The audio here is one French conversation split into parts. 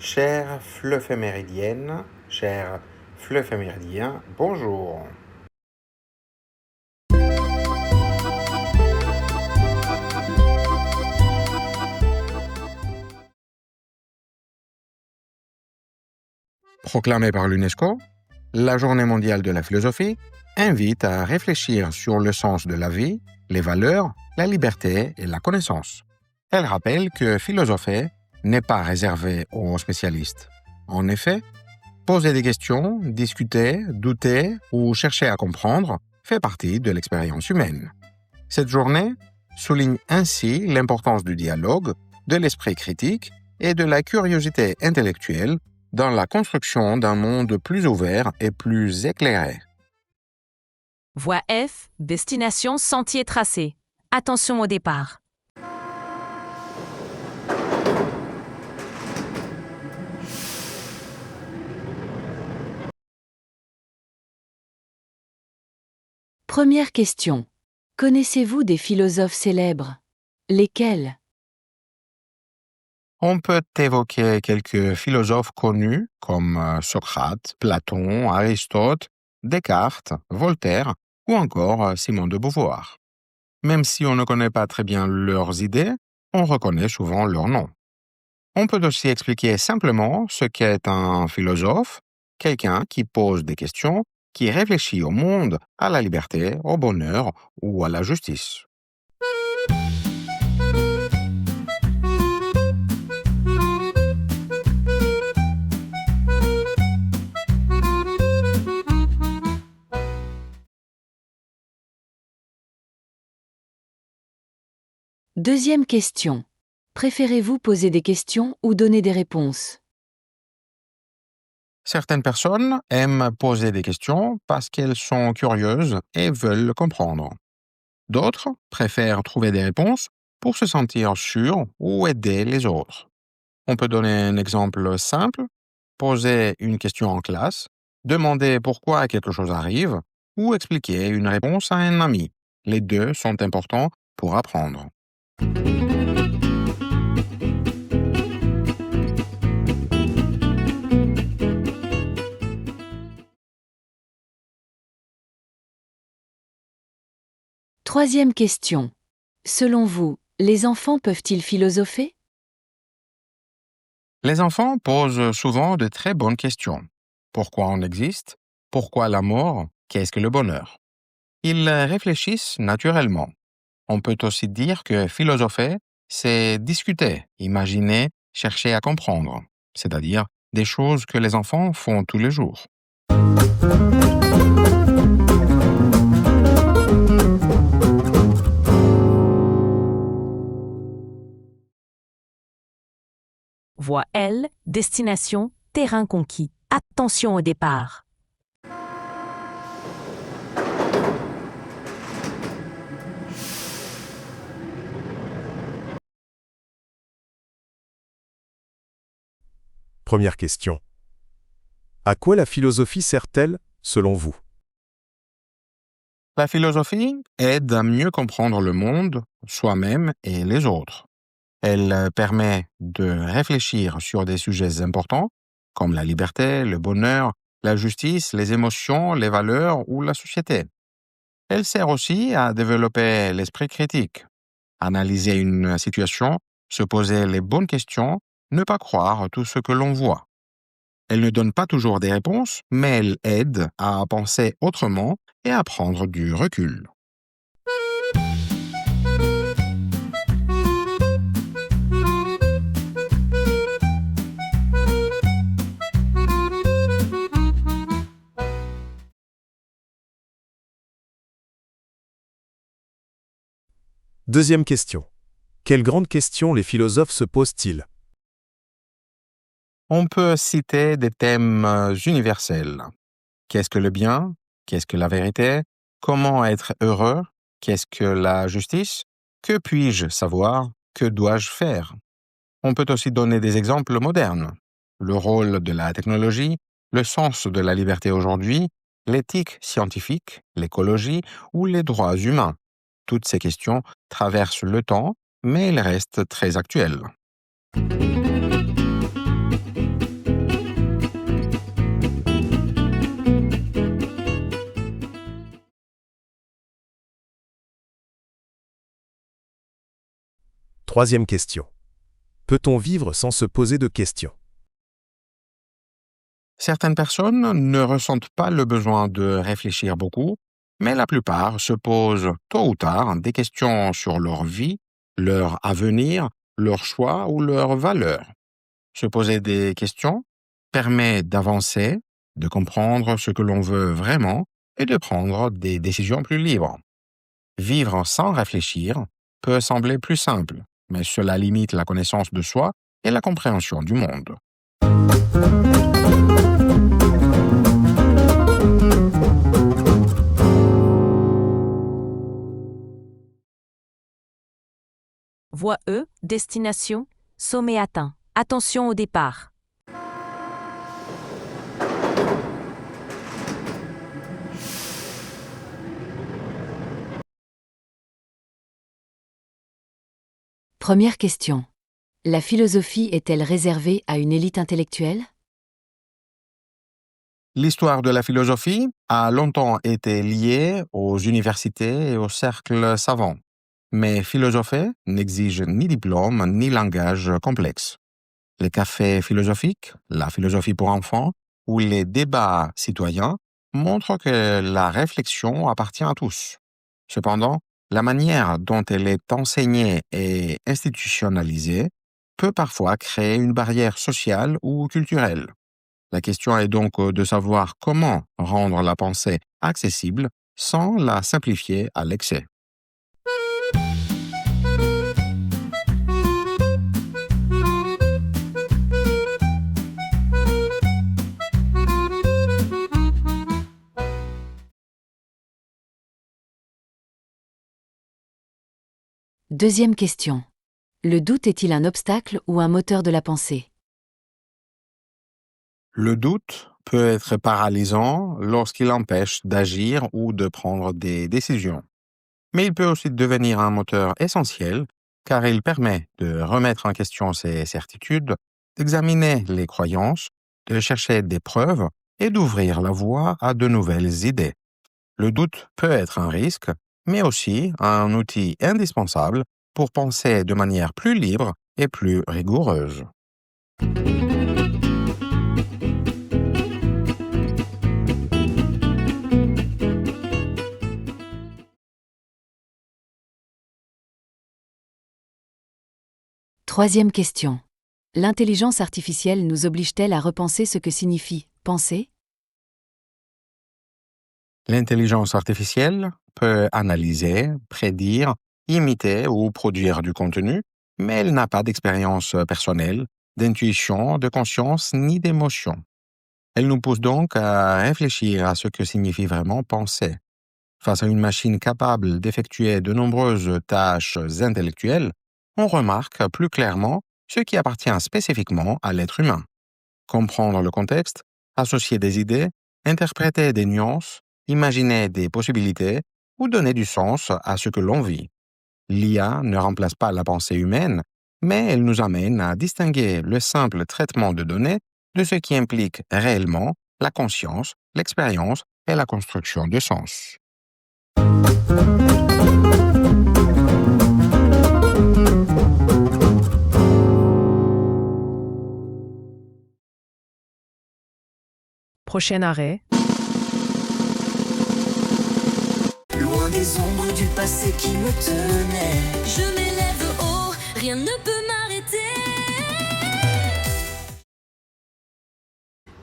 Chère fleuve méridienne, cher fleuve méridien, bonjour. Proclamée par l'UNESCO, la Journée mondiale de la philosophie invite à réfléchir sur le sens de la vie, les valeurs, la liberté et la connaissance. Elle rappelle que philosopher n'est pas réservé aux spécialistes. En effet, poser des questions, discuter, douter ou chercher à comprendre fait partie de l'expérience humaine. Cette journée souligne ainsi l'importance du dialogue, de l'esprit critique et de la curiosité intellectuelle dans la construction d'un monde plus ouvert et plus éclairé. Voie F, destination sentier tracé. Attention au départ. Première question. Connaissez-vous des philosophes célèbres? Lesquels? On peut évoquer quelques philosophes connus comme Socrate, Platon, Aristote, Descartes, Voltaire ou encore Simone de Beauvoir. Même si on ne connaît pas très bien leurs idées, on reconnaît souvent leurs noms. On peut aussi expliquer simplement ce qu'est un philosophe, quelqu'un qui pose des questions, qui réfléchit au monde, à la liberté, au bonheur ou à la justice. Deuxième question. Préférez-vous poser des questions ou donner des réponses? Certaines personnes aiment poser des questions parce qu'elles sont curieuses et veulent comprendre. D'autres préfèrent trouver des réponses pour se sentir sûrs ou aider les autres. On peut donner un exemple simple, poser une question en classe, demander pourquoi quelque chose arrive ou expliquer une réponse à un ami. Les deux sont importants pour apprendre. Troisième question. Selon vous, les enfants peuvent-ils philosopher? Les enfants posent souvent de très bonnes questions. Pourquoi on existe? Pourquoi la mort? Qu'est-ce que le bonheur? Ils réfléchissent naturellement. On peut aussi dire que philosopher, c'est discuter, imaginer, chercher à comprendre, c'est-à-dire des choses que les enfants font tous les jours. Voie L, destination terrain conquis. Attention au départ. Première question. À quoi la philosophie sert-elle, selon vous? La philosophie aide à mieux comprendre le monde, soi-même et les autres. Elle permet de réfléchir sur des sujets importants comme la liberté, le bonheur, la justice, les émotions, les valeurs ou la société. Elle sert aussi à développer l'esprit critique, analyser une situation, se poser les bonnes questions, ne pas croire tout ce que l'on voit. Elle ne donne pas toujours des réponses, mais elle aide à penser autrement et à prendre du recul. Deuxième question. Quelles grandes questions les philosophes se posent-ils? On peut citer des thèmes universels. Qu'est-ce que le bien? Qu'est-ce que la vérité? Comment être heureux? Qu'est-ce que la justice? Que puis-je savoir? Que dois-je faire? On peut aussi donner des exemples modernes. Le rôle de la technologie, le sens de la liberté aujourd'hui, l'éthique scientifique, l'écologie ou les droits humains. Toutes ces questions traversent le temps, mais elles restent très actuelles. Troisième question. Peut-on vivre sans se poser de questions? Certaines personnes ne ressentent pas le besoin de réfléchir beaucoup, mais la plupart se posent tôt ou tard des questions sur leur vie, leur avenir, leurs choix ou leurs valeurs. Se poser des questions permet d'avancer, de comprendre ce que l'on veut vraiment et de prendre des décisions plus libres. Vivre sans réfléchir peut sembler plus simple, mais cela limite la connaissance de soi et la compréhension du monde. Voie E, destination, sommet atteint. Attention au départ. Première question. La philosophie est-elle réservée à une élite intellectuelle? L'histoire de la philosophie a longtemps été liée aux universités et aux cercles savants, mais philosopher n'exige ni diplôme ni langage complexe. Les cafés philosophiques, la philosophie pour enfants ou les débats citoyens montrent que la réflexion appartient à tous. Cependant, la manière dont elle est enseignée et institutionnalisée peut parfois créer une barrière sociale ou culturelle. La question est donc de savoir comment rendre la pensée accessible sans la simplifier à l'excès. Deuxième question. Le doute est-il un obstacle ou un moteur de la pensée? Le doute peut être paralysant lorsqu'il empêche d'agir ou de prendre des décisions. Mais il peut aussi devenir un moteur essentiel car il permet de remettre en question ses certitudes, d'examiner les croyances, de chercher des preuves et d'ouvrir la voie à de nouvelles idées. Le doute peut être un risque, mais aussi un outil indispensable pour penser de manière plus libre et plus rigoureuse. Troisième question. L'intelligence artificielle nous oblige-t-elle à repenser ce que signifie penser? L'intelligence artificielle peut analyser, prédire, imiter ou produire du contenu, mais elle n'a pas d'expérience personnelle, d'intuition, de conscience ni d'émotion. Elle nous pousse donc à réfléchir à ce que signifie vraiment penser. Face à une machine capable d'effectuer de nombreuses tâches intellectuelles, on remarque plus clairement ce qui appartient spécifiquement à l'être humain. Comprendre le contexte, associer des idées, interpréter des nuances, imaginer des possibilités ou donner du sens à ce que l'on vit. L'IA ne remplace pas la pensée humaine, mais elle nous amène à distinguer le simple traitement de données de ce qui implique réellement la conscience, l'expérience et la construction de sens. Prochain arrêt. Loin des ombres du passé qui me tenaient, je m'élève haut, rien ne peut m'arrêter.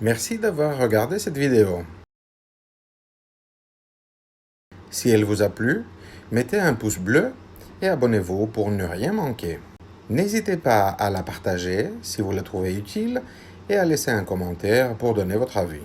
Merci d'avoir regardé cette vidéo. Si elle vous a plu, mettez un pouce bleu et abonnez-vous pour ne rien manquer. N'hésitez pas à la partager si vous la trouvez utile et à laisser un commentaire pour donner votre avis.